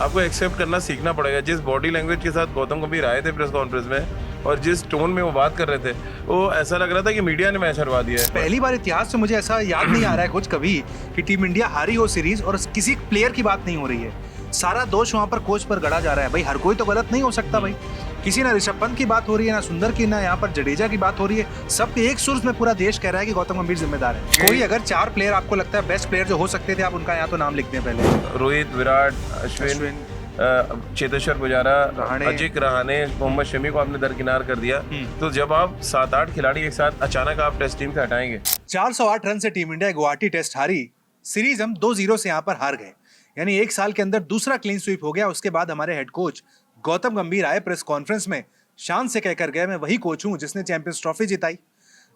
आपको एक्सेप्ट करना सीखना पड़ेगा। जिस बॉडी लैंग्वेज के साथ गौतम गंभीर आए थे प्रेस कॉन्फ्रेंस में और जिस टोन में वो बात कर रहे थे, वो ऐसा लग रहा था कि मीडिया ने मैच हरवा दिया है। पहली बार इतिहास में मुझे ऐसा याद नहीं आ रहा है कुछ कभी कि टीम इंडिया हारी हो सीरीज और किसी प्लेयर की बात नहीं हो रही है। सारा दोष वहां पर कोच पर गड़ा जा रहा है। भाई हर कोई तो गलत नहीं हो सकता भाई। किसी ना ऋषभ पंत की बात हो रही है, ना सुंदर की, ना यहाँ पर जडेजा की बात हो रही है। सब एक सुर में पूरा देश कह रहा है कि गौतम गंभीर जिम्मेदार है। कोई अगर 4 प्लेयर आपको लगता है बेस्ट प्लेयर जो हो सकते थे, आप उनका यहाँ तो नाम लिखते हैं पहले। रोहित, विराट, अश्विन, चेतेश्वर पुजारा, अजिंक्य रहाणे, मोहम्मद शमी को आपने दरकिनार कर दिया। तो जब आप 7-8 खिलाड़ी एक साथ अचानक आप टेस्ट टीम से हटाएंगे। 408 रन से टीम इंडिया गुवाहाटी टेस्ट हारी। सीरीज हम 2-0 से यहाँ पर हार गए, यानी 1 साल के अंदर दूसरा क्लीन स्वीप हो गया। उसके बाद हमारे हेड कोच गौतम गंभीर आए प्रेस कॉन्फ्रेंस में, शान से कहकर गए, मैं वही कोच हूं जिसने चैंपियंस ट्रॉफी जिताई,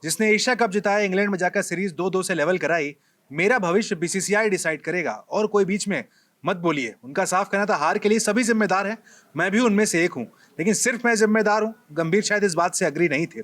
जिसने एशिया कप जिताया, इंग्लैंड में जाकर सीरीज 2-2 से लेवल कराई। मेरा भविष्य बीसीसीआई डिसाइड करेगा और कोई बीच में मत बोलिए। उनका साफ कहना था हार के लिए सभी जिम्मेदार हैं, मैं भी उनमें से एक हूं, लेकिन सिर्फ मैं जिम्मेदार हूं। गंभीर शायद इस बात से अग्री नहीं थे।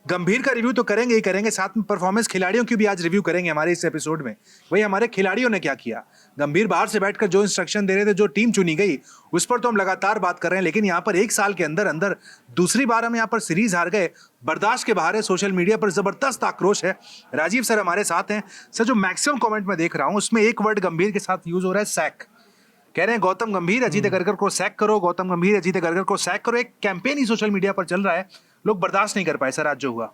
गंभीर का रिव्यू तो करेंगे ही करेंगे, साथ में परफॉर्मेंस खिलाड़ियों की भी आज रिव्यू करेंगे हमारे इस एपिसोड में। वही हमारे खिलाड़ियों ने क्या किया, गंभीर बाहर से बैठकर जो इंस्ट्रक्शन दे रहे थे, जो टीम चुनी गई, उस पर तो हम लगातार बात कर रहे हैं। लेकिन यहाँ पर 1 साल के अंदर अंदर दूसरी बार हम यहाँ पर सीरीज हार गए, बर्दाश्त के बाहर है। सोशल मीडिया पर जबरदस्त आक्रोश है। राजीव सर हमारे साथ हैं। सर, जो मैक्सिमम कॉमेंट में देख रहा हूँ उसमें एक वर्ड गंभीर के साथ यूज हो रहा है, सैक। कह रहे हैं गौतम गंभीर अजीत अग्रकर को सैक करो, गौतम गंभीर अजीत अग्रकर को सैक करो। एक कैंपेन ही सोशल मीडिया पर चल रहा है, लोग बर्दाश्त नहीं कर पाए सर आज जो हुआ।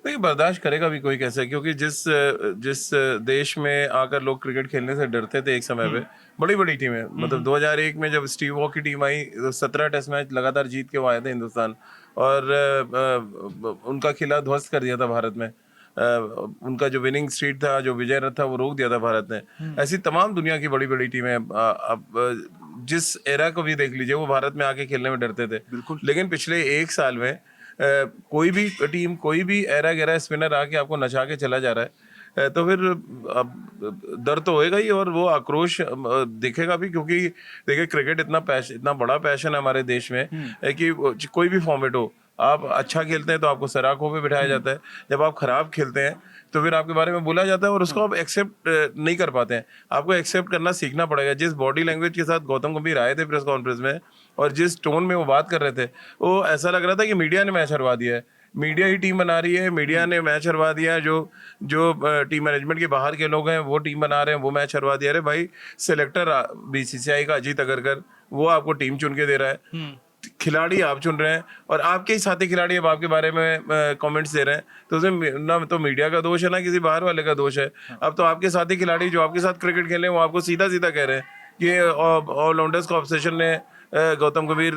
नहीं, बर्दाश्त करेगा भी कोई कैसे, क्योंकि जिस देश में आकर लोग क्रिकेट खेलने से डरते थे एक समय पे, बड़ी बड़ी टीमें, मतलब 2001 में जब स्टीव वॉ की टीम आई, 17 टेस्ट मैच लगातार जीत के वो आए थे हिंदुस्तान, और उनका किला ध्वस्त कर दिया था भारत में। उनका जो विनिंग स्ट्रीक था, जो विजय रथ था, वो रोक दिया था भारत ने। ऐसी तमाम दुनिया की बड़ी बड़ी टीमें, अब जिस एरा को भी देख लीजिए, वो भारत में आके खेलने में डरते थे। लेकिन पिछले 1 साल में कोई भी टीम, कोई भी एरा गहरा स्पिनर आके आपको नचा के चला जा रहा है, तो फिर अब डर तो होएगा ही, और वो आक्रोश दिखेगा भी। क्योंकि देखिए, क्रिकेट इतना बड़ा पैशन है हमारे देश में है कि कोई भी फॉर्मेट हो, आप अच्छा खेलते हैं तो आपको सराखों पे बिठाया जाता है, जब आप खराब खेलते हैं तो फिर आपके बारे में बोला जाता है, और उसको आप एक्सेप्ट नहीं कर पाते हैं। आपको एक्सेप्ट करना सीखना पड़ेगा। जिस बॉडी लैंग्वेज के साथ गौतम गंभीर आए थे प्रेस कॉन्फ्रेंस में और जिस टोन में वो बात कर रहे थे, वो ऐसा लग रहा था कि मीडिया ने मैच हरवा दिया है, मीडिया ही टीम बना रही है, मीडिया ने मैच हरवा दिया है। जो टीम मैनेजमेंट के बाहर के लोग हैं वो टीम बना रहे हैं, वो मैच हरवा दिया। अरे भाई, सिलेक्टर बीसीसीआई का अजीत अग्रकर, वो आपको टीम चुन के दे रहा है, खिलाड़ी आप चुन रहे हैं, और आपके ही साथी खिलाड़ी अब आपके बारे में कमेंट्स दे रहे हैं। तो उसमें ना तो मीडिया का दोष है, ना किसी बाहर वाले का दोष है। अब तो आपके साथी खिलाड़ी जो आपके साथ क्रिकेट खेले, वो आपको सीधा सीधा कह रहे हैं कि ऑलराउंडर्स का ऑब्सेशन ने गौतम गंभीर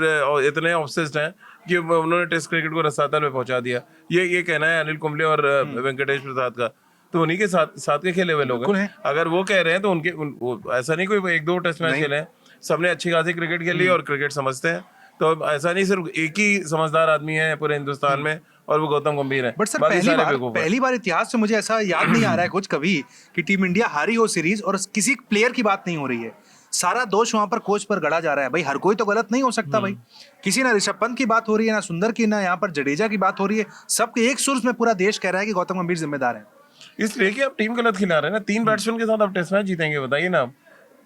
इतने ऑब्सेस्ड हैं कि उन्होंने टेस्ट क्रिकेट को रसातल में पहुंचा दिया। ये कहना है अनिल कुंबले और वेंकटेश प्रसाद का, तो उन्हीं के साथ के खेले हुए लोग हैं। अगर वो कह रहे हैं तो वो ऐसा नहीं कोई 1-2 टेस्ट मैच खेले हैं, सबने अच्छी खासी क्रिकेट खेली और क्रिकेट समझते हैं। तो ऐसा नहीं सिर्फ एक ही समझदार आदमी है पूरे हिंदुस्तान में, और वो गौतम गंभीर है। बट सर, पहली बार इतिहास में मुझे ऐसा याद नहीं आ रहा है कुछ कभी कि टीम इंडिया हारी हो सीरीज और किसी प्लेयर की बात नहीं हो रही है। सारा दोष वहां पर कोच पर गड़ा जा रहा है। भाई हर कोई तो गलत नहीं हो सकता भाई। किसी ना ऋषभ पंत की बात हो रही है, ना सुंदर की, ना यहाँ पर जडेजा की बात हो रही है। सबके एक सुर में पूरा देश कह रहा है कि गौतम गंभीर जिम्मेदार है। इसलिए कि आप टीम गलत खिला रहे हैं ना। 3 बैट्समैन के साथ आप टेस्ट मैच जीतेंगे, बताइए ना। आप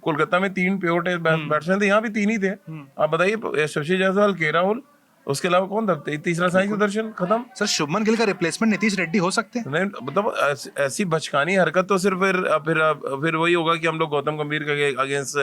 कोलकाता में 3 प्योर टेस्ट बैट्समैन थे, यहाँ भी 3 ही थे। आप बताइए, यशस्वी जायसवाल, के राहुल, उसके अलावा कौन था? तीसरा साई सुदर्शन, खत्म। सर, शुभमन गिल का रिप्लेसमेंट नीतीश रेड्डी हो सकते हैं? नहीं, मतलब ऐसी बचकानी हरकत तो सिर्फ फिर वही होगा कि हम लोग गौतम गंभीर के अगेंस्ट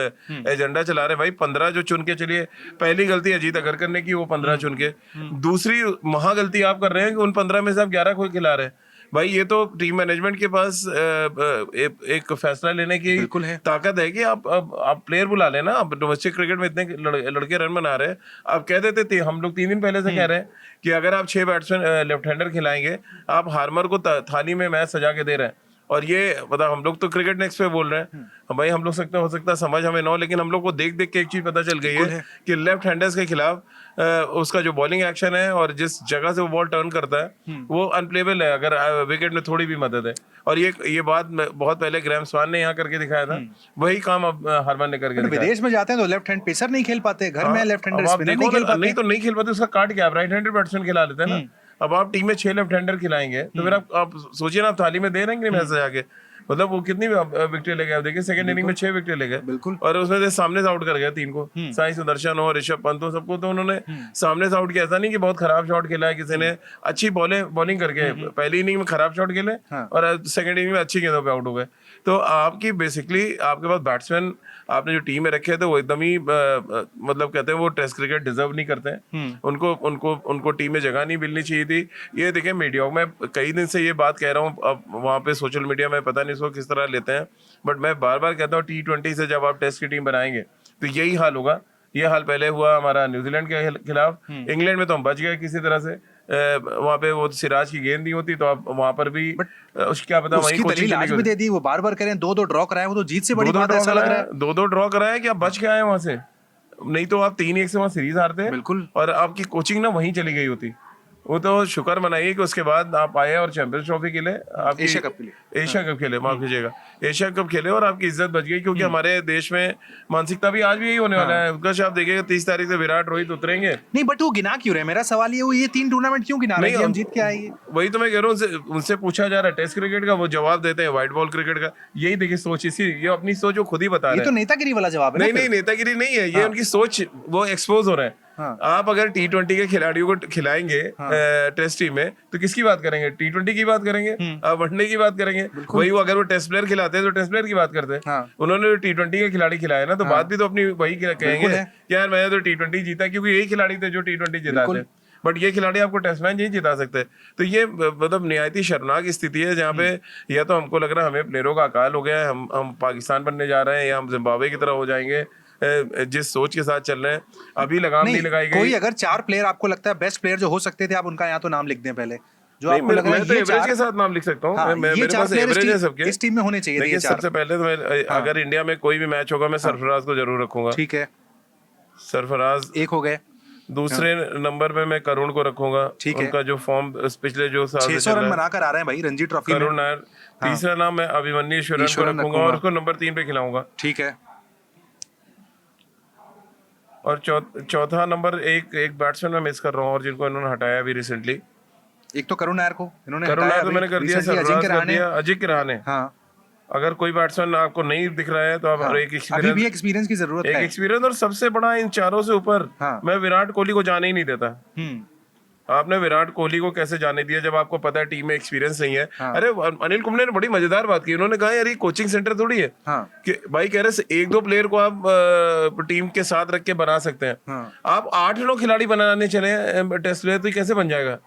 एजेंडा चला रहे हैं। भाई 15 जो चुन के चलिए, पहली गलती अजीत अग्रकर ने की, वो 15 चुन के। दूसरी महा गलती आप कर रहे हैं कि उन 15 में से आप 11 को खिला रहे हैं। भाई ये तो टीम मैनेजमेंट के पास एक फैसला लेने की ताकत है कि आप प्लेयर बुला लेना। आप डोमेस्टिक क्रिकेट में इतने लड़के रन बना रहे हैं, आप कह देते थे, हम लोग 3 दिन पहले से कह रहे हैं कि अगर आप 6 बैट्समैन लेफ्ट हैंडर खिलाएंगे, आप हार्मर को थाली में मैच सजा के दे रहे हैं। और ये मतलब हम लोग तो क्रिकेट नेक्स्ट पे बोल रहे हैं, भाई हम लोग हो सकता समझ हमें न, लेकिन हम लोग को देख के एक चीज पता चल गई है कि लेफ्ट हैंडर्स के खिलाफ उसका जो बॉलिंग एक्शन है और जिस जगह से वो बॉल टर्न करता है, वो अनप्लेबल है अगर विकेट में थोड़ी भी मदद है। और ये बात बहुत पहले ग्राहम स्वान ने यहाँ करके दिखाया था, वही काम अब हरमन ने करके दिखाया। विदेश में जाते हैं तो लेफ्ट हैंड पेसर नहीं खेल पाते, घर में लेफ्ट हैंडर स्पिनर नहीं खेल पाते। नहीं तो नहीं खेल पाते, उसका काट क्या, आप राइट हैंडेड बैट्समैन खिला लेते हैं ना। अब आप टीम में 6 लेफ्ट हैंडर खिलाएंगे तो फिर आप सोचिए ना, आप थाली में दे रहे हैं कि नहीं मैच सजा के। मतलब वो कितनी विकेट ले गए, आप देखिए सेकंड इनिंग में 6 विकेट ले गए, बिल्कुल। और उसमें से सामने से आउट कर गए 3 को, साई सुदर्शन हो, ऋषभ पंत हो, सबको तो उन्होंने सामने से आउट किया। ऐसा नहीं कि बहुत खराब शॉट खेला है किसी ने, अच्छी बॉलिंग करके पहली इनिंग में खराब शॉट खेले और सेकंड इनिंग में अच्छी गेंदों पे आउट हो गए। तो आपकी बेसिकली आपके पास बैट्समैन आपने जो टीम में रखे थे वो एकदम ही मतलब कहते हैं वो टेस्ट क्रिकेट डिजर्व नहीं करते हैं, उनको उनको उनको टीम में जगह नहीं मिलनी चाहिए थी। ये देखिए मीडिया में कई दिन से ये बात कह रहा हूँ, अब वहाँ पे सोशल मीडिया में पता नहीं इसको किस तरह लेते हैं, बट मैं बार बार कहता हूँ T20 से जब आप टेस्ट की टीम बनाएंगे तो यही हाल होगा। ये हाल पहले हुआ हमारा न्यूजीलैंड के खिलाफ, इंग्लैंड में तो हम बच गए किसी तरह से, वहाँ पे वो सिराज की गेंद नहीं होती तो आप वहाँ पर भी उसकी क्या पता वहीं कोचिंग दलील आज भी दे दी, वो बार करें 2-2 ड्रॉ कराए, वो तो जीत से बड़ी बात है, ऐसा लग रहा है। 2-2 ड्रॉ कराया कि आप बच के आए वहां से, नहीं तो आप 3-1 से वहां सीरीज हारते हैं। बिल्कुल। और आपकी कोचिंग ना वहीं चली गई होती। वो तो शुक्र मनाइए कि उसके बाद आप आए और चैंपियंस ट्रॉफी खेले, आपकी एशिया कप के लिए, एशिया कप खेले, माफ कीजिएगा, एशिया कप खेले और आपकी इज्जत बच गई, क्योंकि हमारे देश में मानसिकता भी आज भी यही होने वाला है। उत्कर्ष आप देखिएगा 30 तारीख से विराट रोहित उतरेंगे। नहीं बट वो गिना क्यों रहे, मेरा सवाल ये, वो ये 3 टूर्नामेंट क्यों गिना रहे हैं, हम जीत के आएंगे? वही तो मैं कह रहा हूँ, उनसे पूछा जा रहा है टेस्ट क्रिकेट का, वो जवाब देते हैं व्हाइट बॉल क्रिकेट का। यही देखिए सोच, इसी ये अपनी सोच वो खुद ही बता रहे हैं। ये तो नेतागिरी वाला जवाब है। नहीं, नेतागिरी नहीं है, ये उनकी सोच वो एक्सपोज हो रहे हैं। आप अगर T20 के खिलाड़ियों को खिलाएंगे टेस्ट टीम में तो किसकी बात करेंगे? T20 की बात करेंगे, वनडे की बात करेंगे। वही वो अगर वो टेस्ट प्लेयर खिलाते हैं तो टेस्ट प्लेयर की बात करते हैं। उन्होंने T20 के खिलाड़ी खिलाए ना, तो बात भी तो अपनी वही कहेंगे कि यार मैंने तो T20 जीता, क्योंकि यही खिलाड़ी थे जो T20 जिताते हैं। बट ये खिलाड़ी आपको टेस्ट मैच नहीं जिता सकते। तो ये मतलब निहायती शर्मनाक स्थिति है, जहाँ पे या तो हमको लग रहा है हमें प्लेयरों का अकाल हो गया है, हम पाकिस्तान बनने जा रहे हैं, या हम जिम्बाब्वे की तरह हो जाएंगे जिस सोच के साथ चल रहे हैं। अभी लगाम नहीं लगाई गई। कोई अगर 4 प्लेयर आपको लगता है बेस्ट प्लेयर जो हो सकते थे, आप उनका यहाँ तो नाम लिख दें पहले, जो नहीं, आपको लग रहा है मैं तो एवरेज के साथ नाम लिख सकता हूँ। मेरे पास एवरेज है सबके, इस टीम में होने चाहिए। देखिए सबसे पहले तो मैं अगर इंडिया में कोई भी मैच होगा मैं सरफराज को जरूर रखूंगा। ठीक है, सरफराज एक हो गए। दूसरे नंबर पे मैं करुण को रखूंगा। ठीक है, उनका जो फॉर्म पिछले जो साल 600 रन बनाकर आ रहे हैं भाई रणजी ट्रॉफी में। करुण नायर। तीसरा नाम मैं अभिमन्यु ईश्वरन को रखूंगा और उसको नंबर 3 पे खिलाऊंगा। ठीक है। और चौथा नंबर एक बैट्समैन मैं मिस कर रहा हूँ, और जिनको इन्होंने हटाया अभी रिसेंटली। एक तो करुण नायर को इन्होंने करुण नायर तो मैंने कर दिया, सरफराज कर दिया, अजिंक्य रहाणे। हाँ, अगर कोई बैट्समैन आपको नहीं दिख रहा है तो आप एक एक्सपीरियंस की जरूरत है, एक एक्सपीरियंस। और सबसे बड़ा इन चारों से ऊपर मैं विराट कोहली को जाने ही नहीं देता। आपने विराट कोहली को कैसे जाने दिया जब आपको पता है टीम में एक्सपीरियंस नहीं है? अरे अनिल कुंबले ने बड़ी मजेदार बात की, उन्होंने कहा यार ये कोचिंग सेंटर थोड़ी है कि भाई कह रहे 1-2 प्लेयर को आप टीम के साथ रख के बना सकते हैं। आप 8-9 खिलाड़ी बनाने चले टेस्ट प्लेयर, तो कैसे बन जाएगा?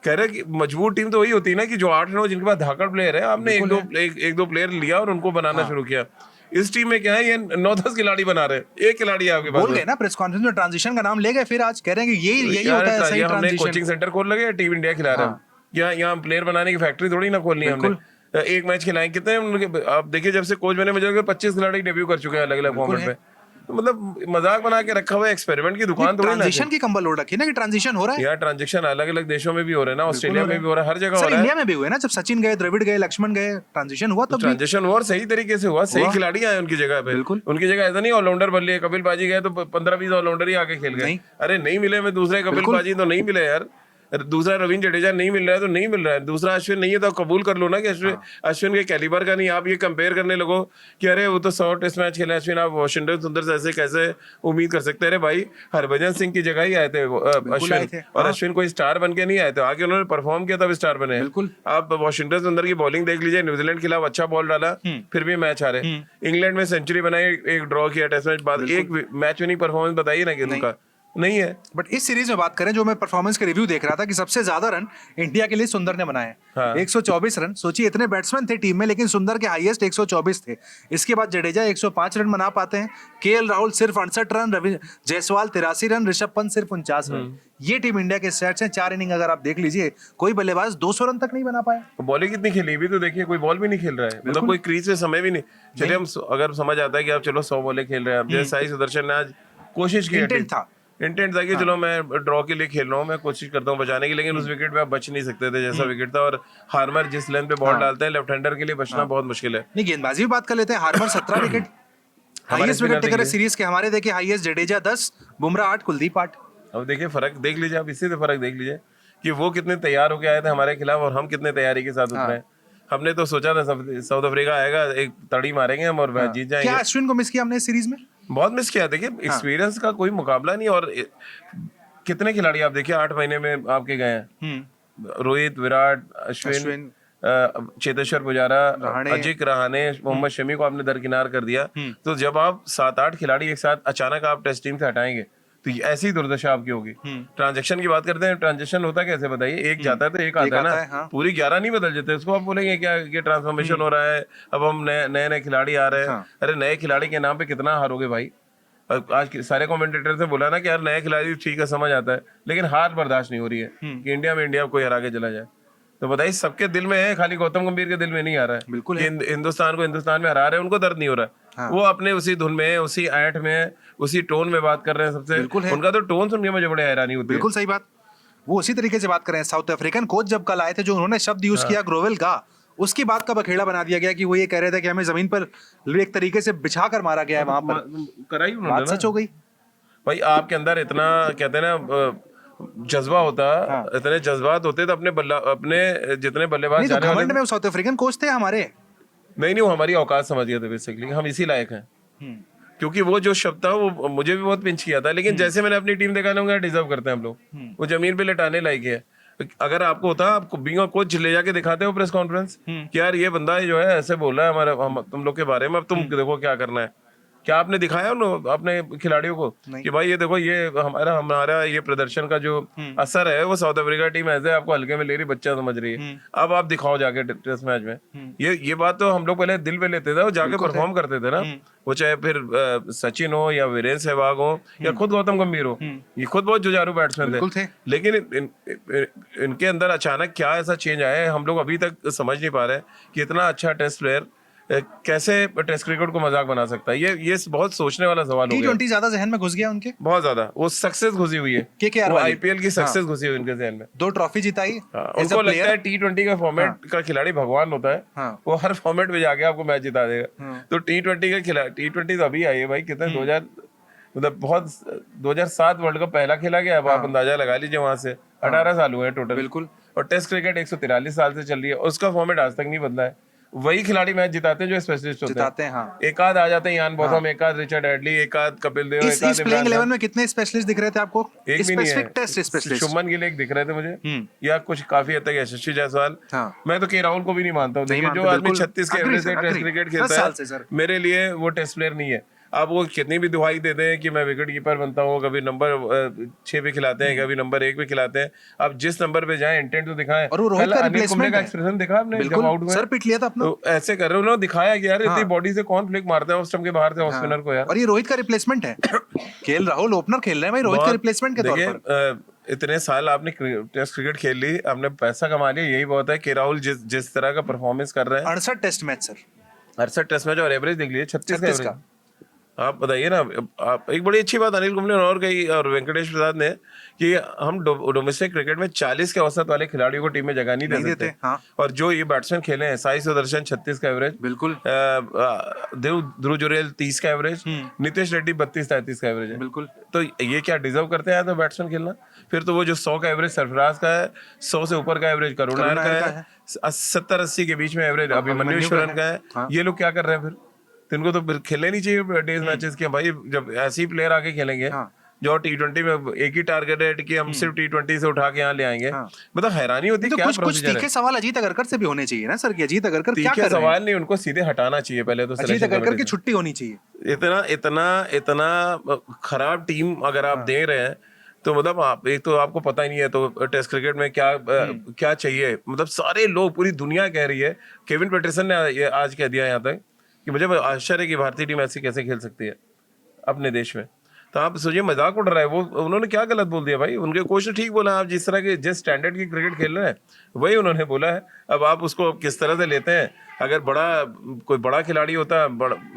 कह रहे कि मजबूत टीम तो वही होती है ना कि जो 8-9 जिनके पास धाकड़ प्लेयर है, आपने एक दो प्लेयर लिया और उनको बनाना शुरू किया। इस टीम में क्या है, ये 9-10 खिलाड़ी बना रहे हैं, एक खिलाड़ी आपके पास। बोल गए ना प्रेस कॉन्फ्रेंस में, ट्रांजिशन का नाम ले गए, फिर आज कह रहे हैं कि यही होता है सही हमने कोचिंग सेंटर खोल लगे, टीम इंडिया खिला रहे हैं। यहाँ प्लेयर बनाने की फैक्ट्री थोड़ी ना खोलनी है हमने। एक मैच खिलाएं कितने उनके, आप देखिए जब से कोच बने मुझे 25 खिलाड़ी डेब्यू कर चुके हैं अलग अलग फॉर्मेट पे। तो मतलब मजाक बना के रखा हुआ है, एक्सपेरिमेंट की दुकान थोड़ी ना। ट्रांजिशन की कंबल ओढ़ रखी है ना कि ट्रांजिशन हो रहा है। यार ट्रांजिशन अलग अलग देशों में भी हो रहा है ना, ऑस्ट्रेलिया में भी हो रहा है, हर जगह हो रहा है। इंडिया में भी हुआ है ना, जब सचिन गए, द्रविड़ गए, लक्ष्मण गए, ट्रांजिशन हुआ। तब ट्रांजिशन हुआ और सही तरीके से हुआ, सही खिलाड़ी आए उनकी जगह पे। उनकी जगह ऐसा नहीं ऑलराउंडर बन लिए, कपिल पाजी गए तो 15-20 ऑलराउंडर ही आके खेल गए। अरे नहीं मिले, मैं दूसरे कपिल पाजी तो नहीं मिले यार, दूसरा रविंद्र जडेजा नहीं मिल रहा है तो नहीं मिल रहा है, दूसरा अश्विन नहीं है तो कबूल कर लो ना कि अश्विन के कैलिबर का नहीं। आप ये कंपेयर करने लगो कि अरे वो तो 100 टेस्ट मैच खेले अश्विन, आप वाशिंगटन सुंदर से ऐसे कैसे उम्मीद कर सकते हैं? अरे भाई हरभजन सिंह की जगह ही आए थे अश्विन, और अश्विन कोई स्टार बन के नहीं आए थे, आगे उन्होंने परफॉर्म किया तब स्टार बने। आप वाशिंगटन सुंदर की बॉलिंग देख लीजिए, न्यूजीलैंड के खिलाफ अच्छा बॉल डाला फिर भी मैच हारे। इंग्लैंड में सेंचुरी बनाई, एक ड्रॉ किया टेस्ट मैच, बाद एक मैच विनिंग परफॉर्मेंस बताइए ना कि उनका नहीं है। बट इस सीरीज में बात करें, जो मैं परफॉर्मेंस के रिव्यू देख रहा था कि सबसे ज्यादा रन इंडिया के लिए सुंदर ने बनाए। 124 रन। सोचिए इतने बैट्समैन थे टीम में, लेकिन सुंदर के हाईएस्ट 124 थे। इसके बाद जडेजा 105 रन बना पाते हैं, केएल राहुल सिर्फ 68 रन, रवि जायसवाल 83 रन, ऋषभ पंत सिर्फ 49 रन। ये टीम इंडिया के स्टैट्स हैं। 4 इनिंग अगर आप देख लीजिए, कोई बल्लेबाज 200 रन तक नहीं बना पाया। बॉलिंग कितनी खेली भी तो देखिए, कोई बॉल भी नहीं खेल रहा है, मतलब कोई क्रीज पे समय भी नहीं। चलिए हम अगर समझ आता है कि आप चलो 100 बॉलें खेल रहे हैं, जैसे साई सुदर्शन ने आज कोशिश की, इंटेंट था कि चलो मैं ड्रॉ के लिए खेल रहा हूँ, मैं कोशिश करता हूँ बचाने की, लेकिन उस विकेट पे आप बच नहीं सकते थे जैसा विकेट था। और हार्मर जिस लेंथ पे बॉल डालते हैं, लेफ्ट हैंडर के लिए बचना बहुत मुश्किल है। नहीं, गेंदबाजी भी बात कर लेते हैं। Harmer 17 wicket, highest wicket taker है सीरीज के। हमारे देखिए हाईएस्ट जडेजा 10, बुमराह 8, कुलदीप 8। अब देखिए फर्क देख लीजिए आप, इसी से फर्क देख लीजिए कि वो कितने तैयार होके आए थे हमारे खिलाफ और हम कितने तैयारी के साथ उतरे हैं। हमने तो सोचा था साउथ अफ्रीका आएगा, एक तड़ी मारेंगे हम और जीत जाएंगे। क्या अश्विन को मिस किया हमने इस सीरीज में? बहुत मिस किया। देखिए एक्सपीरियंस का कोई मुकाबला नहीं, और कितने खिलाड़ी आप देखिए 8 महीने में आपके गए हैं। रोहित, विराट, अश्विन, चेतेश्वर पुजारा, अजिंक्य रहाणे, मोहम्मद शमी को आपने दरकिनार कर दिया। तो जब आप 7-8 खिलाड़ी एक साथ अचानक आप टेस्ट टीम से हटाएंगे तो ऐसी दुर्दशा आपकी होगी। ट्रांजैक्शन की बात करते हैं, ट्रांजैक्शन होता कैसे बताइए? एक जाता है तो एक आता है ना। हाँ। पूरी 11 नहीं बदल जाते। उसको आप बोलेंगे क्या ये ट्रांसफॉर्मेशन हो रहा है, अब हम नए नए खिलाड़ी आ रहे हैं। हाँ। अरे नए खिलाड़ी के नाम पे कितना हारोगे भाई? आज सारे कमेंटेटर से बोला ना कि यार नए खिलाड़ी ठीक है, समझ आता है, लेकिन हार बर्दाश्त नहीं हो रही है कि इंडिया कोई हरा के चला जाए। तो बताइए सबके दिल में है, खाली गौतम गंभीर के दिल में नहीं आ रहा है। बिल्कुल कि हिंदुस्तान को हिंदुस्तान में हरा रहे हैं, उनको दर्द नहीं हो रहा है। हाँ। वो अपने उसी धुन में, उसी ऐंठ में, उसी टोन में बात कर रहे हैं सबसे। बिल्कुल है। उनका तो टोन सुन के मुझे बड़े हैरानी होती है। बिल्कुल सही बात। वो उसी तरीके से बात कर रहे हैं। साउथ अफ्रीकन कोच जब कल आए थे, जो उन्होंने शब्द यूज किया ग्रोवेल का, उसकी बात का बखेड़ा बना दिया गया कि वो ये कह रहे थे कि हमें जमीन पर एक तरीके से बिछा कर मारा गया है वहां पर। कराई बात उन्होंने सच हो गई भाई। आपके अंदर इतना कहते हैं ना जज्बा होता, इतने जज्बात होते तो अपने जितने बल्लेबाज नहीं तो जाने वाले घमंड में वो साउथ अफ्रीकन कोच थे हमारे। नहीं वो हमारी औकात समझ गए थे बेसिकली, हम इसी लायक हैं। क्योंकि वो जो शब्द था वो मुझे भी बहुत पिंच किया था, लेकिन जैसे मैंने अपनी टीम देखा ना, डिजर्व करते हैं हम लोग। वो जमीन पे लेटाने लायक है। अगर आपको होता, आपको बीइंग अ कोच ले जाके दिखाते हो प्रेस कॉन्फ्रेंस कि यार ये बंदा जो है ऐसे बोल रहा है तुम लोग के बारे में, अब तुम देखो क्या करना है। क्या आपने दिखाया अपने खिलाड़ियों को कि भाई ये देखो, ये हमारा ये प्रदर्शन का जो असर है वो साउथ अफ्रीका टीम ऐसे आपको हल्के में ले रही, बच्चा समझ रही है, अब आप दिखाओ जाके टेस्ट मैच में। ये बात तो हम लोग पहले दिल पे लेते थे और जाके परफॉर्म करते थे ना। वो चाहे फिर सचिन हो या वीरेंद्र सहवाग हो या खुद गौतम गंभीर हो, ये खुद बहुत जुझारू बैट्समैन थे। लेकिन इनके अंदर अचानक क्या ऐसा चेंज आया है, हम लोग अभी तक समझ नहीं पा रहे कि इतना अच्छा टेस्ट प्लेयर कैसे टेस्ट क्रिकेट को मजाक बना सकता है। ये बहुत सोचने वाला सवाल हो गया। T20 ज्यादा जहन में घुस गया उनके, बहुत ज्यादा। वो सक्सेस घुसी हुई है, KKR वो वाली। आईपीएल की सक्सेस घुसी हुई उनके जहन में। 2 ट्रॉफी जिताई। उनको लगता है T20 का फॉर्मेट का खिलाड़ी भगवान होता है। वो हर फॉर्मेट में जाके आपको मैच जिता देगा। तो T20 का खिलाड़ी, T20 तो अभी आई है भाई, कितने 2000 मतलब बहुत 2007 वर्ल्ड कप पहला खेला गया। अब आप अंदाजा लगा लीजिए, वहां से 18 साल हुए हैं टोटल। बिल्कुल। और टेस्ट क्रिकेट 143 साल से चल रही है, उसका फॉर्मेट आज तक नहीं बदला है। वही खिलाड़ी मैच जिताते हैं जो स्पेशलिस्ट होते हैं। हाँ। एक आध आ जाते हैं, यान बॉथम, एक आध रिचर्ड एडली, एक आध कपिल देव, इस प्लेइंग 11 में कितने स्पेशलिस्ट दिख रहे थे आपको? एक भी नहीं है। टेस्ट स्पेशलिस्ट शुभमन गिल एक दिख रहे थे मुझे, या कुछ काफी हद तक यशस्वी जायसवाल। मैं तो के राहुल को भी नहीं मानता हूँ। देखिए जो आदमी 36 के एवरेज से टेस्ट क्रिकेट खेलता है, मेरे लिए वो टेस्ट प्लेयर नहीं है। आप वो कितनी भी दुहाई दे दें कि मैं विकेट कीपर बनता हूँ, कभी नंबर 6 पे खिलाते हैं, कभी नंबर 1 पे खिलाते हैं, आप जिस नंबर पे जाएं इंटेंट तो दिखाएं। और वो रोहित का रिप्लेसमेंट का एक्सप्रेशन देखा आपने जब आउट हुए, सर पिट लिया था अपना, तो ऐसे कर रहे हो ना, दिखाया कि यार इतनी बॉडी से कौन फ्लिक मारता है उस स्टंप के बाहर से ऑफ स्पिनर को यार। और ये रोहित का रिप्लेसमेंट है। केएल राहुल ओपनर खेल रहे हैं भाई, रोहित के रिप्लेसमेंट के तौर पर। इतने साल आपने टेस्ट क्रिकेट खेल ली, आपने पैसा कमा लिया, यही बहुत है। के राहुल जिस तरह का परफॉर्मेंस कर रहे हैं, 68 test match sir, 68 test match, और एवरेज देख लीजिए 36 का। आप बताइए ना, आप एक बड़ी अच्छी बात अनिल कुंबले ने और कही, और वेंकटेश प्रसाद ने, कि हम डोमेस्टिक क्रिकेट में 40 के औसत वाले खिलाड़ियों को टीम में जगह नहीं दे सकते। हाँ। और जो ये बैट्समैन खेले हैं, साई सुदर्शन 36 का एवरेज, बिल्कुल, ध्रुव जुरेल 30 का एवरेज, नितेश रेड्डी 32-33 का एवरेज है। बिल्कुल। तो ये क्या डिजर्व करते हैं तो बैट्समैन खेलना? फिर तो वो जो 100 का एवरेज सरफराज का है, 100 से ऊपर का एवरेज करुण नायर का है, 70-80 के बीच में एवरेज अभिमन्यु ईश्वरन का है। ये लोग क्या कर रहे हैं फिर? इनको तो फिर खेलने नहीं चाहिए डेज मैचेस के भाई। जब ऐसे ही प्लेयर आके खेलेंगे जो T20 में एक ही टारगेट है कि हम सिर्फ T20 से उठा के यहाँ ले आएंगे, मतलब हैरानी होती है। क्या कुछ तीखे सवाल अजीत अगरकर से भी होने चाहिए ना सर, कि अजीत अगरकर क्या कर रहे हैं? सवाल नहीं, उनको सीधे हटाना चाहिए पहले तो। अजीत अगरकर की छुट्टी होनी चाहिए। इतना खराब टीम अगर आप दे रहे हैं तो मतलब आप, एक तो आपको पता ही नहीं है तो टेस्ट क्रिकेट में क्या चाहिए। मतलब सारे लोग, पूरी दुनिया कह रही है, केविन पीटरसन ने ये आज कह दिया यहाँ तक कि मुझे आश्चर्य है कि भारतीय टीम ऐसी कैसे खेल सकती है अपने देश में। तो आप सोचिए मजाक उड़ रहा है वो, उन्होंने क्या गलत बोल दिया भाई? उनके कोच ने ठीक बोला, आप जिस तरह के जिस स्टैंडर्ड की क्रिकेट खेल रहे हैं वही उन्होंने बोला है। अब आप उसको किस तरह से लेते हैं? अगर कोई बड़ा खिलाड़ी होता,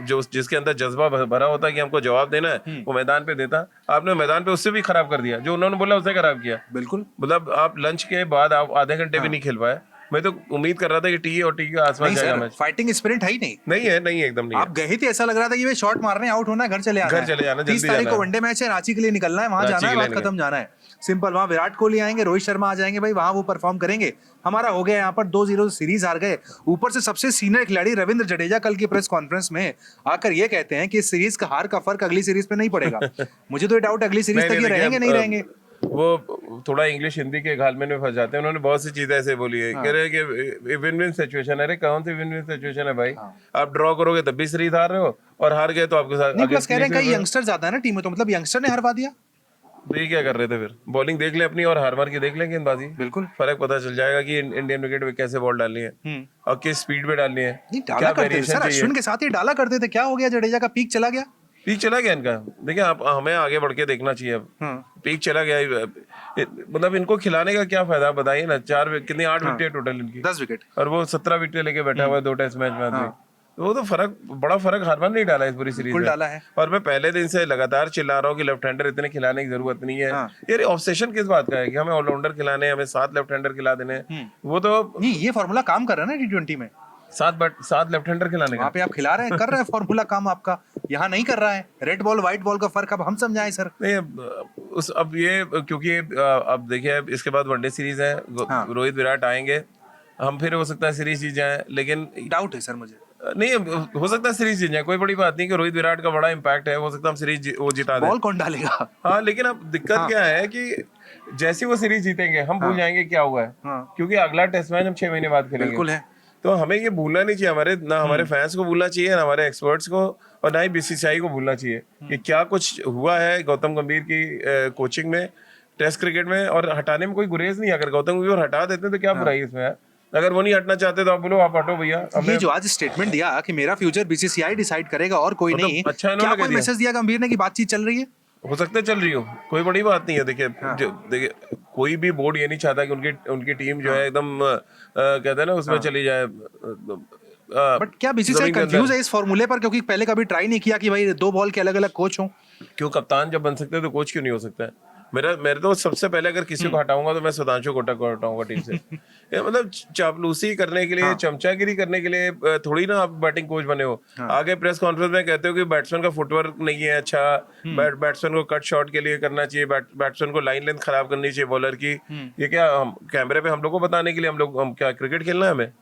जो जिसके अंदर जज्बा भरा होता कि हमको जवाब देना है, वो मैदान पे देता। आपने मैदान पे उससे भी खराब कर दिया, जो उन्होंने बोला उससे खराब किया। बिल्कुल, मतलब आप लंच के बाद आप आधे घंटे भी नहीं खेल पाए। मैं तो उम्मीद कर रहा था कि टी और टी के आसपास जाएगा मैच। फाइटिंग स्पिरिट है ही नहीं है एकदम नहीं। आप गए थे, ऐसा लग रहा था कि वे शॉट मारने आउट होना है, घर चले जाना 30 तारीख को वनडे मैच है, रांची के लिए निकलना है, वहां जाना है, बात खत्म, जाना है। सिंपल, वहां विराट कोहली आएंगे, रोहित शर्मा आ जाएंगे भाई, वहां वो परफॉर्म करेंगे। हमारा हो गया यहाँ पर 2-0 सीरीज हार गए। ऊपर से सबसे सीनियर खिलाड़ी रविंद्र जडेजा कल की प्रेस कॉन्फ्रेंस में आकर ये कहते हैं कि इस सीरीज का हार का फर्क अगली सीरीज पे नहीं पड़ेगा। मुझे तो ये डाउट अगली सीरीज तक ये देखिए, रहेंगे नहीं रहेंगे। वो थोड़ा इंग्लिश हिंदी के घालमेल में फंस जाते हैं। उन्होंने बहुत सी चीजें ऐसे बोली है, कह रहे हैं कि विन विन सिचुएशन। अरे कौन सी विन विन सिचुएशन है भाई? आप ड्रॉ करोगे तब भी सीरीज हार रहे हो, और हार गए तो आपके साथ नहीं, प्लस कह रहे हैं कई यंगस्टर ज्यादा है ना टीम में, तो मतलब यंगस्टर ने हरवा दिया। तो ये क्या कर रहे थे फिर? बॉलिंग देख ले अपनी और हार मार के देख लें गेंदबाजी, बिल्कुल फर्क पता चल जाएगा कि इंडियन विकेट पे कैसे बॉल डालनी है और किस स्पीड पे डालनी है, नहीं, क्या डाला करते थे वेरिएशन सर, चाहिए। अश्विन के साथ ही डाला करते थे। क्या हो गया, जडेजा का पीक चला गया। पीक चला गया इनका। देखिए आप, हमें आगे बढ़ के देखना चाहिए अब। पीक चला गया, मतलब इनको खिलाने का क्या फायदा, बताइए ना। कितनी 8 विकेट टोटल इनकी, 10 विकेट, और वो 17 विकेट लेके बैठा हुआ है 2 टेस्ट मैच में आदमी। तो वो तो बड़ा फर्क हारमान नहीं डाला इस पूरी सीरीज में। डाला है। और मैं पहले दिन से लगातार चिल्ला रहा हूँ कि लेफ्ट हैंडर इतने खिलाने की जरूरत नहीं है। यार ऑब्सेशन किस बात का है कि हमें ऑलराउंडर खिलाने हैं, हमें 7 लेफ्ट हैंडर खिला देने हैं। वो तो नहीं, ये फॉर्मूला काम कर रहा है ना T20 में। 7 लेफ्ट हैंडर खिलाने का वहाँ पे आप खिला रहे हैं, कर रहे हैं फॉर्मूला काम आपका। यहाँ नहीं कर रहा है। रेड बॉल व्हाइट बॉल का फर्क अब हम समझाएं सर। नहीं। अब ये क्योंकि अब देखिए इसके बाद वनडे सीरीज है, रोहित विराट आएंगे, हम फिर हो सकता है सीरीज जीत जाए, लेकिन डाउट है सर मुझे। नहीं, हो सकता है सीरीज जीत जाए, कोई बड़ी बात नहीं कि रोहित विराट का बड़ा इंपैक्ट है, हो सकता है हम सीरीज वो जिता दें। बॉल कौन डालेगा? हाँ, लेकिन अब दिक्कत क्या है कि जैसे वो सीरीज जीतेंगे हम भूल जाएंगे क्या हुआ है, क्योंकि अगला टेस्ट मैच हम 6 महीने बाद खेलेंगे। बिल्कुल है। तो हमें ये भूलना नहीं चाहिए, हमारे फैंस को भूलना चाहिए, ना हमारे एक्सपर्ट्स को, और ना ही बीसीसीआई को भूलना चाहिए कि क्या कुछ हुआ है गौतम गंभीर की कोचिंग में, टेस्ट क्रिकेट में। और हटाने में कोई गुरेज नहीं है। अगर गौतम गंभीर हटा देते तो क्या बुराई इसमें है? अगर वो नहीं हटना चाहते तो आप बोलो आप हटो भैया। ये जो आज स्टेटमेंट दिया कि मेरा फ्यूचर बीसीसीआई डिसाइड करेगा और कोई मतलब नहीं, अच्छा क्या कोई मैसेज दिया गंभीर ने कि बातचीत चल रही है? हो सकता है चल रही हो, कोई बड़ी बात नहीं है। देखिए कोई भी बोर्ड ये नहीं चाहता कि उनकी टीम जो है एकदम कहते हैं ना उसमें चली जाए। बट क्या बीसीसीआई कंफ्यूज है इस फॉर्मूले पर, क्योंकि पहले कभी ट्राई नहीं किया कि भाई 2 बॉल के अलग अलग कोच हों? क्यों कप्तान जब बन सकते हैं तो कोच क्यों नहीं हो सकता है? मेरे तो सबसे पहले अगर किसी को हटाऊंगा तो मैं सुधांशु कोटक को हटाऊंगा टीम से। ये मतलब चापलूसी करने के लिए, चमचागिरी करने के लिए थोड़ी ना आप बैटिंग कोच बने हो। आगे प्रेस कॉन्फ्रेंस में कहते हो कि बैट्समैन का फुटवर्क नहीं है अच्छा, बैट्समैन को कट शॉट के लिए करना चाहिए, बैट्समैन को लाइन लेंथ खराब करनी चाहिए बॉलर की। ये क्या कैमरे पे हम लोग को बताने के लिए? हम क्या क्रिकेट खेलना है हमें?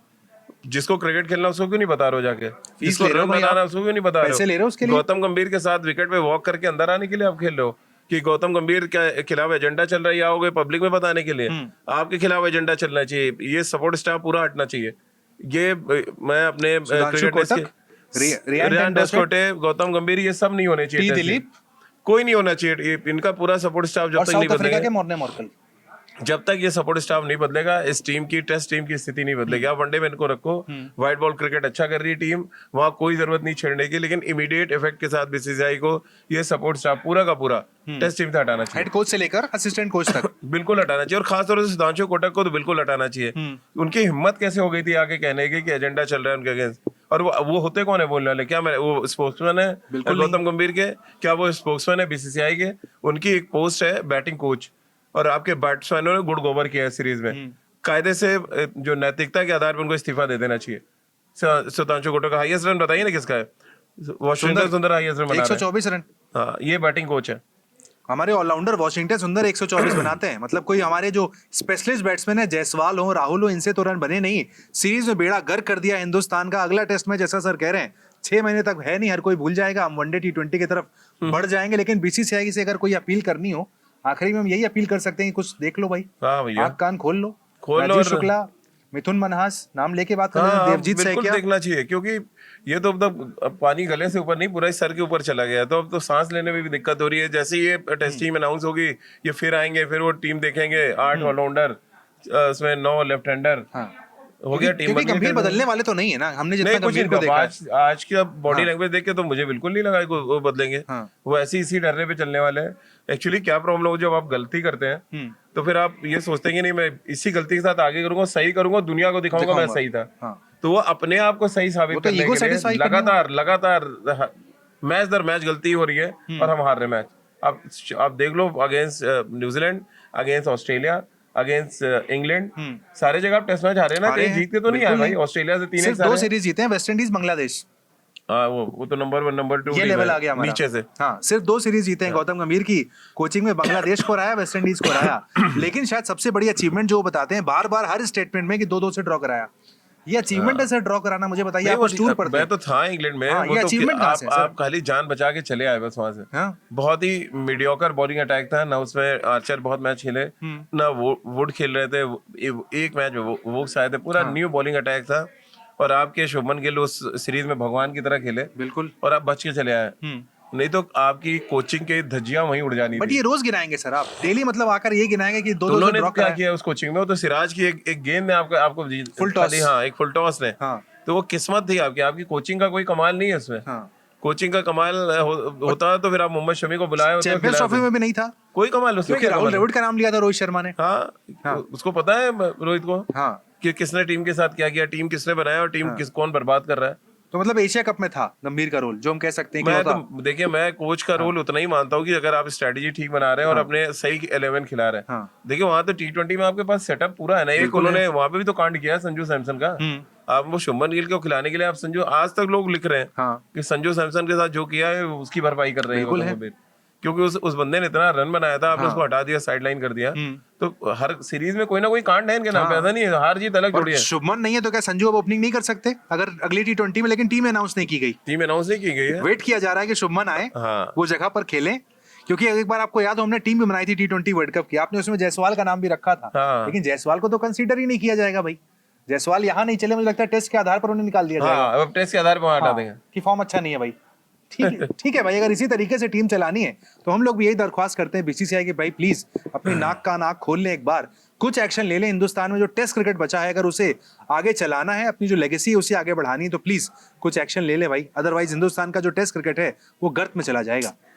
जिसको क्रिकेट खेलना उसको क्यों नहीं बता रहे हो? जाके फीस ले रहे हो भाई, उसको क्यों नहीं बता पैसे ले रहे हो उसके लिए? गौतम गंभीर के साथ विकेट पे वॉक करके अंदर आने के लिए आप खेल रहे हो कि गौतम गंभीर के खिलाफ एजेंडा चल रहा है, या आओगे पब्लिक में बताने के लिए? आपके खिलाफ एजेंडा चलना चाहिए, ये सपोर्ट स्टाफ पूरा हटना चाहिए। ये मैं अपने रियान डेस्कोटे, गौतम गंभीर, ये सब नहीं होने चाहिए। दिलीप, कोई नहीं होना चाहिए। इनका पूरा सपोर्ट स्टाफ जब तक नहीं बदलेगा, जब तक ये सपोर्ट स्टाफ नहीं बदलेगा, इस टीम की, टेस्ट टीम की स्थिति नहीं बदलेगी। आप वनडे में इनको रखो, व्हाइट बॉल क्रिकेट अच्छा कर रही है टीम, वहां कोई जरूरत नहीं छेड़ने की, लेकिन इमीडिएट इफेक्ट के साथ बीसीसीआई को ये सपोर्ट स्टाफ पूरा का पूरा टेस्ट टीम से हटाना चाहिए, हेड कोच से लेकर असिस्टेंट कोच तक। बिल्कुल हटाना चाहिए। और खासतौर से सुधांशु कोटक को तो बिल्कुल हटाना चाहिए। उनकी हिम्मत कैसे हो गई थी आगे कहने की कि एजेंडा चल रहा है उनके अगेंस्ट? और वो होते कौन है बोलने वाले? क्या वो स्पोक्समैन है गौतम गंभीर के? क्या वो स्पोक्समैन है बीसीसीआई के? उनकी एक पोस्ट है बैटिंग कोच, और आपके बैट्समैनों ने गुड गोबर किया है सीरीज में। कायदे से जो नैतिकता के आधार पर उनको इस्तीफा दे देना चाहिए। सुधांशु कोटक का हाईएस्ट रन बताइए ना किसका है? वॉशिंगटन सुंदर हाईएस्ट रन बना रहा है, 124 रन। हाँ, ये बैटिंग कोच है। हमारे ऑलराउंडर वॉशिंगटन सुंदर 124 बनाते हैं। मतलब कोई हमारे जो स्पेशलिस्ट बैट्समैन है, जायसवाल हो, राहुल हो, इनसे तो रन बने नहीं। सीरीज में बेड़ा गर्क कर दिया हिंदुस्तान का। अगला टेस्ट में जैसा सर कह रहे हैं 6 महीने तक है नहीं, हर कोई भूल जाएगा, हम वनडे T20 की तरफ बढ़ जाएंगे। लेकिन बीसीसीआई से अगर कोई अपील करनी हो, आखिरी में हम यही अपील कर सकते हैं, कुछ देख लो भाई, आँख कान खोल लो। राजीव शुक्ला, मिथुन मनहास नाम लेके बात कर रहे हैं, देवजीत बिल्कुल देखना चाहिए, क्योंकि ये तो अब पानी गले से ऊपर नहीं, पूरा सर के ऊपर चला गया। तो अब तो सांस लेने में भी दिक्कत हो रही है। जैसे ये टेस्ट टीम अनाउंस होगी, ये फिर आएंगे, फिर वो टीम देखेंगे, 8 ऑलराउंडर, उसमें 9 लेफ्ट हैंडर, हो गया टीम। क्योंकि गंभीर बदलने वाले तो नहीं है ना, हमने जितना गंभीर को देखा आज की बॉडी लैंग्वेज देख के तो मुझे बिल्कुल नहीं लगा वो बदलेंगे। वो ऐसी इसी डरने पे चलने वाले हैं। एक्चुअली क्या प्रॉब्लम हो, जब आप गलती करते हैं तो फिर आप ये सोचते हैं कि नहीं मैं इसी गलती के साथ आगे करूंगा, सही करूंगा, दुनिया को दिखाऊंगा मैं सही था। तो वो अपने आप को सही साबित करने के लिए लगातार मैच दर मैच गलती हो रही है और हम हार रहे मैच। आप देख लो, against New Zealand, against Australia, against England, सारे जगह आप टेस्ट मैच हारे ना, कहीं जीत के तो नहीं आए भाई। ऑस्ट्रेलिया से 3-1 2 सीरीज जीते हैं, वेस्ट इंडीज, बांग्लादेश। हाँ वो तो नंबर 1 नंबर 2 ये लेवल आ गया हमारा नीचे से। हाँ, सिर्फ 2 सीरीज जीते हैं गौतम गंभीर की कोचिंग में, बांग्लादेश को हराया, वेस्ट इंडीज को हराया। लेकिन शायद सबसे बड़ी अचीवमेंट जो वो बताते हैं बार बार हर स्टेटमेंट में कि 2-2 से ड्रॉ कराया, ये अचीवमेंट है सर ड्रॉ कराना? मुझे बताइए, नहीं, आप वो उस टूर पर थे। मैं तो था इंग्लैंड में। हाँ, वो ये तो achievement कहाँ से है, सर? आप खाली जान बचा के चले आए बस वहां से। हाँ? बहुत ही मीडियोकर बॉलिंग अटैक था ना उसमें। आर्चर बहुत मैच खेले ना, वो वुड खेल रहे थे एक मैच में, वो शायद है पूरा न्यू बॉलिंग अटैक था। और आपके शुभमन गिल उस सीरीज में भगवान की तरह खेले बिल्कुल। और आप बच के चले आए। नहीं तो आपकी कोचिंग के धज्जियां वहीं उड़ जानी बट थी। ये रोज गिनाएंगे सर, आप डेली मतलब आकर ये गिनाएंगे कि 2-2 तो से उन्होंने ड्रॉ क्या कराया। किया उस कोचिंग में? वो तो सिराज की एक गेंद ने आपको Full toss। खाली, हाँ, एक फुल टॉस ने। हाँ। तो वो किस्मत थी आपकी कोचिंग का कोई कमाल नहीं है उसमें। हाँ। कोचिंग का कमाल होता तो फिर आप मोहम्मद शमी को बुलाए होते, चैंपियंस खिलाए ट्रॉफी होते। में भी नहीं था कोई कमाल उसमें क्योंकि क्या राहुल कमाल है? द्रविड़ का नाम लिया था रोहित शर्मा ने। हाँ, उसको पता है रोहित को हाँ। कि किसने टीम के साथ क्या किया, टीम किसने बनाया और टीम कौन बर्बाद कर रहा है। तो मतलब एशिया कप में था गंभीर का रोल, जो हम कह सकते हैं कि मैं होता। तो देखिए, मैं कोच का रोल उतना ही मानता हूँ कि अगर आप स्ट्रेटेजी ठीक बना रहे हैं और अपने सही 11 खिला रहे हैं। हाँ। देखिए वहां तो T20 में आपके पास सेटअप पूरा है ना। एक बिल्कुल है। उन्होंने वहां पे भी तो कांड किया है संजू सैमसन का। आप वो शुभमन गिल को खिलाने के लिए आप संजू, आज तक लोग लिख रहे हैं हाँ। कि संजू सैमसन के साथ जो किया है उसकी भरपाई कर रहे हैं बिल्कुल गौतम है। गंभीर। क्योंकि उस बंदे ने इतना रन बनाया था, आपने उसको हटा दिया, साइड लाइन कर दिया। तो हर सीरीज में कोई ना कोई कांड है इनके नाम पे, ऐसा नहीं है हार जीत अलग जोड़ी और है। शुभमन नहीं है तो क्या संजू अब ओपनिंग नहीं कर सकते अगर अगली T20 में? लेकिन टीम अनाउंस नहीं की गई, टीम अनाउंस नहीं की गई है। वेट किया जा रहा है कि शुभमन आए, हाँ। वो जगह पर खेलें। क्योंकि एक बार आपको याद हो, हमने टीम भी बनाई थी T20 वर्ल्ड कप की, आपने उसमें जायसवाल का नाम भी रखा था। हाँ। लेकिन जायसवाल को तो कंसीडर ही नहीं किया जाएगा भाई। जायसवाल यहाँ नहीं चले, मुझे लगता है टेस्ट के आधार पर उन्हें निकाल दिया जाएगा। हाँ, अब टेस्ट के आधार पर हटा देंगे कि फॉर्म अच्छा नहीं है भाई। ठीक है भाई, अगर इसी तरीके से टीम चलानी है तो हम लोग भी यही दरख्वास्त करते हैं बीसीसीआई की, भाई प्लीज अपनी नाक का नाक खोल लें एक बार, कुछ एक्शन ले लें। हिंदुस्तान में जो टेस्ट क्रिकेट बचा है, अगर उसे आगे चलाना है, अपनी जो लेगेसी है उसे आगे बढ़ानी है, तो प्लीज कुछ एक्शन ले लें भाई। अदरवाइज हिंदुस्तान का जो टेस्ट क्रिकेट है वो गर्त में चला जाएगा।